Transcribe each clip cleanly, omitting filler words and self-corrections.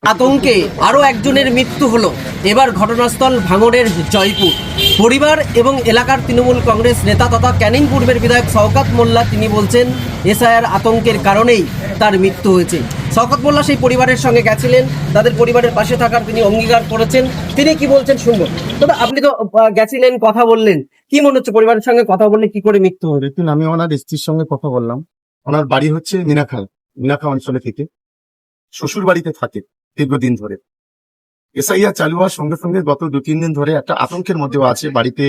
আতঙ্কে আরও একজনের মৃত্যু হলো। এবার ঘটনাস্থল ভাঙড়ের জয়পুর। পরিবার এবং এলাকার তৃণমূল কংগ্রেস নেতা তথা ক্যানিং পূর্বের বিধায়ক শওকত মোল্লা তিনি বলছেন এসআইআর আতঙ্কের কারণেই তার মৃত্যু হয়েছে। শওকত মোল্লা সেই পরিবারের সঙ্গে গেছিলেন, তাদের পরিবারের পাশে থাকার তিনি অঙ্গীকার করেছেন। তিনি কি বলছেন শুনবো। তবে আপনি তো গেছিলেন, কথা বললেন, কি মনে হচ্ছে পরিবারের সঙ্গে কথা বললে কি করে মৃত্যু হলো? দেখুন, আমি ওনার স্ত্রীর সঙ্গে কথা বললাম। ওনার বাড়ি হচ্ছে মিনাখা অঞ্চলে থেকে শ্বশুর বাড়িতে থাকে দীর্ঘদিন ধরে। এসআইআর চালু হওয়ার সঙ্গে সঙ্গে গত 2-3 দিন ধরে একটা আতঙ্কের মধ্যেও আছে। বাড়িতে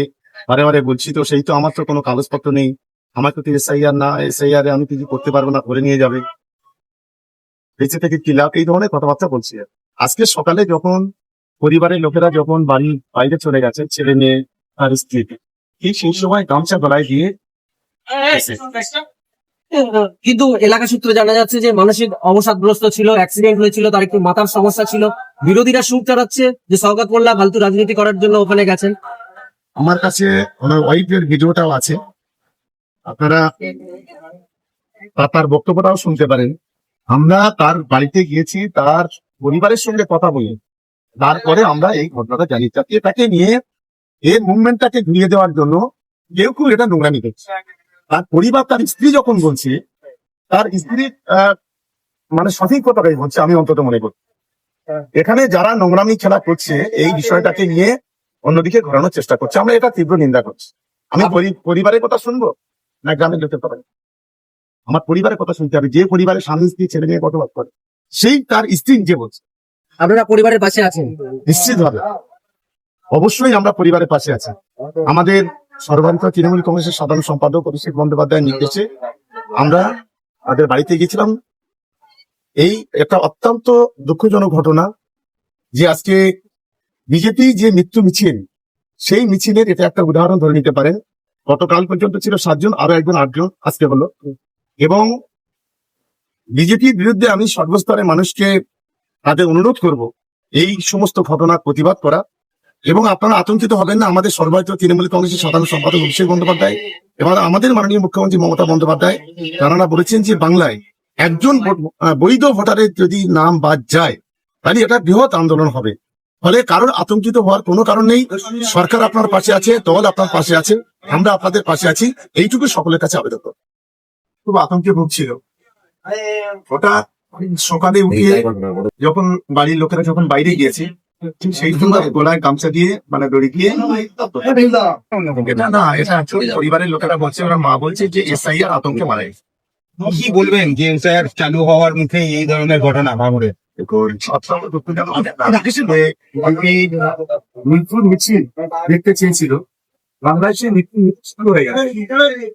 বারে বারে বলছি, তো সেই তো আমার তো কোনো কাগজপত্র নেই, আমার তো এসআইআর আমি কিছু করতে পারবো না, ধরে নিয়ে যাবে, বেঁচে থেকে কি লাভ, এই ধরনের কথাবার্তা বলছি। আজকে সকালে যখন পরিবারের লোকেরা যখন বাড়ির বাইরে চলে গেছে, ছেলে মেয়ে আর স্ত্রী, ঠিক সেই সময় গামছা গলায় দিয়ে কিন্তু এলাকা সূত্রে জানা যাচ্ছে যে মানসিক অবসাদগ্রস্ত ছিল, অ্যাক্সিডেন্ট হয়েছিল, তার একটু মাথার সমস্যা ছিল। বিরোধীরা সুর চড়াচ্ছে যে শওকত মোল্লা ফালতু রাজনীতি করার জন্য ওখানে গেছেন। আমার কাছে ওনার ওয়াইফের ভিডিওটাও আছে, আপনারা তার বক্তব্যটাও শুনতে পারেন। আমরা তার বাড়িতে গিয়েছি, তার পরিবারের সঙ্গে কথা বলি, তারপরে আমরা এই ঘটনাটা জানি। যাতে তাকে নিয়ে এই মুভমেন্টটাকে ঘুরিয়ে দেওয়ার জন্য কেউ এটা নোংরামি করছে। তার পরিবার, তার স্ত্রী যখন বলছে, তার স্ত্রী মানে সঠিক কথাটাই বলছে, আমি অন্তত মনে করি। এখানে যারা নোংরামি খেলা করছে এই বিষয়টাকে নিয়ে অন্যদিকে ঘোরানোর চেষ্টা করছে, আমরা এটা তীব্র নিন্দা করছি। আমি পরিবারের কথা শুনবো না গ্রামের লোকের কথা? আমার পরিবারের কথা শুনতে হবে। যে পরিবারের স্বামী স্ত্রী ছেলে মেয়ে বসবাস করে, সেই তার স্ত্রী যে বলছে। আপনারা পরিবারের পাশে আছেন? নিশ্চিত ভাবে, অবশ্যই আমরা পরিবারের পাশে আছি। আমাদের সর্বভারতীয় তৃণমূল কংগ্রেসের সাধারণ সম্পাদক অভিষেক বন্দ্যোপাধ্যায়ের নির্দেশে আমরা তাদের বাড়িতে গিয়েছিলাম। এই একটা অত্যন্ত দুঃখজনক ঘটনা যে আজকে বিজেপি যে মৃত্যু মিছিল, সেই মিছিলের এটা একটা উদাহরণ ধরে নিতে পারেন। গতকাল পর্যন্ত ছিল 7 জন, আরো একজন 8 জন আজকে হলো। এবং বিজেপির বিরুদ্ধে আমি সর্বস্তরের মানুষকে তাদের অনুরোধ করব এই সমস্ত ঘটনার প্রতিবাদ করা। এবং আপনারা আতঙ্কিত হবেন না, আমাদের সর্বভারতীয় তৃণমূল কংগ্রেসের সাধারণ সম্পাদক অভিষেক বন্দ্যোপাধ্যায় এবং আমাদের মাননীয় মুখ্যমন্ত্রী মমতা বন্দ্যোপাধ্যায়, তারা বলেছেন যে বাংলায় একজন বৈধ ভোটারের যদি নাম বাদ যায় তাহলে এটা বৃহৎ আন্দোলন হবে। ফলে কারোর আতঙ্কিত হওয়ার কোনো কারণ নেই। সরকার আপনার পাশে আছে, দল আপনার পাশে আছে, আমরা আপনাদের পাশে আছি, এইটুকু সকলের কাছে আবেদন করব। খুব আতঙ্কে ভুগছিল। ওটা সকালে উঠিয়ে যখন বাড়ির লোকেরা যখন বাইরে গিয়েছে, সেই সময় গলায় গামছা দিয়ে মানে দড়ি দিয়ে, না এটা পরিবারের লোকেরা বলছে, ওরা মা বলছে যে এসআইআর আতঙ্কে মারা গেছে। কি বলবেন যে এসআইআর চালু হওয়ার মুখে এই ধরনের ঘটনা ভাঙড়ে? মৃত্যুর মিছিল দেখতে চেয়েছিল, বাংলায় সে মৃত্যু শুরু হয়ে গেছে।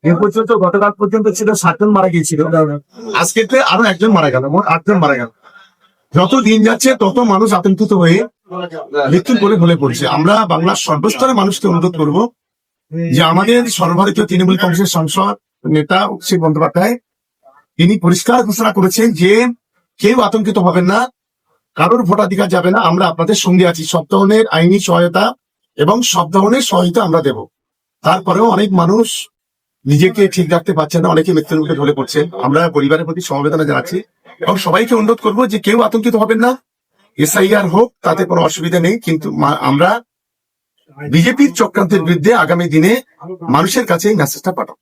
এ পর্যন্ত গতকাল পর্যন্ত ছিল 7 জন মারা গিয়েছিল, আজকে আরো 1 জন মারা গেল, মোট 8 জন মারা গেল। যত দিন যাচ্ছে তত মানুষ আতঙ্কিত হয়ে মৃত্যুর কোলে ঢলে পড়ছে। আমরা বাংলার সর্বস্তরের মানুষকে অনুরোধ করব যে আমাদের সর্বভারতীয় তৃণমূল কংগ্রেসের সাংসদ নেতা অভিষেক বন্দ্যোপাধ্যায় তিনি পরিষ্কার ঘোষণা করেছেন যে কেউ আতঙ্কিত হবেন না, কারোর ভোটাধিকার যাবে না, আমরা আপনাদের সঙ্গে আছি। সব ধরনের আইনি সহায়তা এবং সব ধরনের সহায়তা আমরা দেব। তারপরেও অনেক মানুষ নিজেকে ঠিক রাখতে পারছে না, অনেকে মৃত্যুর মুখে ঢলে পড়ছে। আমরা পরিবারের প্রতি সমবেদনা জানাচ্ছি এবং সবাইকে অনুরোধ করবো যে কেউ আতঙ্কিত হবেন না, এসআইআর হোক তাতে কোনো অসুবিধা নেই, কিন্তু আমরা বিজেপির চক্রান্তের বিরুদ্ধে আগামী দিনে মানুষের কাছে এই মেসেজটা পাঠাবো।